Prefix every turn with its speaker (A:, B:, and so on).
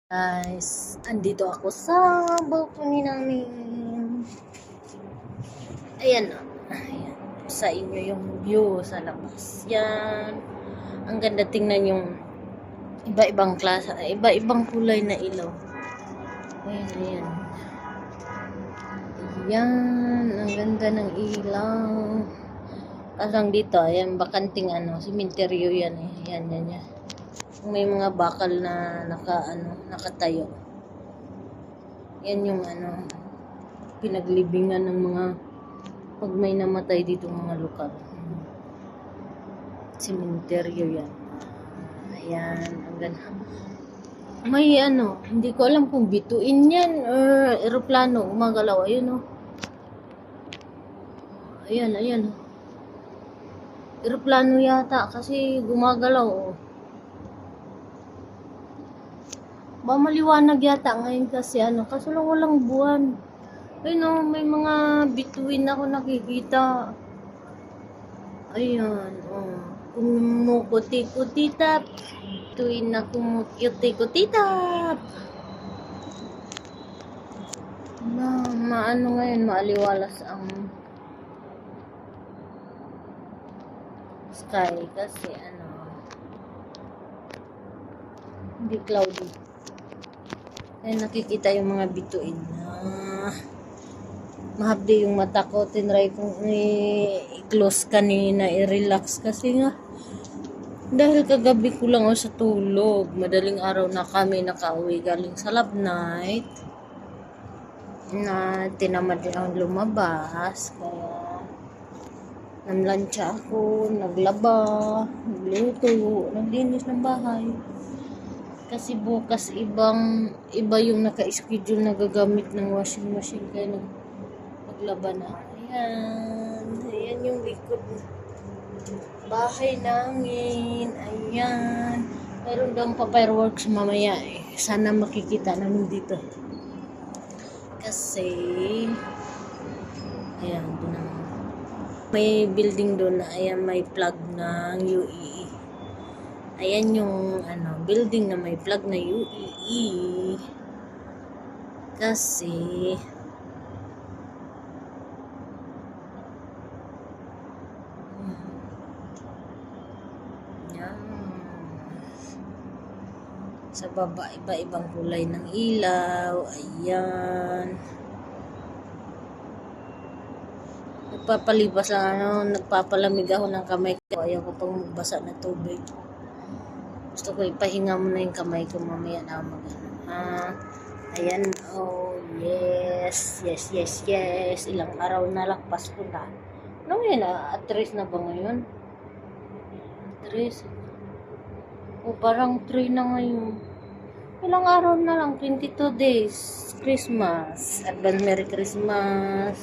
A: Guys, andito ako sa balcony namin. Ayan o. Ayan. Sa inyo yung view sa labas. Yan. Ang ganda tingnan yung iba-ibang klase, iba-ibang kulay na ilaw. Ayan, ayan. Ayan. Ang ganda ng ilaw. Kasang dito, ayan, bakanting simenteryo yan eh. Yan, yan, yan. May mga bakal na nakatayo. Yan yung pinaglibingan ng mga pag may namatay dito mga lokal. Simenteryo yan. Ayan, ang ganda. May hindi ko alam kung bituin yan or eroplano gumagalaw. Ayun Ayan, ayan. Eroplano yata kasi gumagalaw. Ba maliwanag yata ngayon kasi kaso lang walang buwan. Ayun may mga bituin ako nakikita. Ayan, kumukuti-kutitap. Bituin na kumukuti-kutitap. Maano ngayon, maaliwalas ang sky kasi hindi cloudy. Ay nakikita yung mga bituin na mahabdi yung mata ko. Tinry kong i-close kanina, i-relax kasi nga dahil kagabi ko lang sa tulog. Madaling araw na kami nakauwi galing sa love night na tinamad din akong lumabas kaya namlansya ako, naglaba, nagluto, naglinis ng bahay. Kasi bukas iba yung naka-schedule na gagamit ng washing machine kaya naglaba na. Ayan yung likod bahay namin. Ayan. Meron daw pa fireworks mamaya eh. Sana makikita namin dito. Kasi ayan, doon may building doon na ayan may plug ng UEE. Ayan yung building na may plug na UEE. Kasi yan. Sa baba iba-ibang kulay ng ilaw. Ayan. Nagpapalibas lang nagpapalamig ako ng kamay ko. Ayaw ko pang magbasa na tubig. Gusto ko ipahinga muna yung kamay ko mamaya na ayan, yes. Ilang araw na lang Pasko na. Ano yan at 3 na ba ngayon? 3. Parang 3 na ngayon. Ilang araw na lang, 22 days. Christmas. Advance Merry Christmas.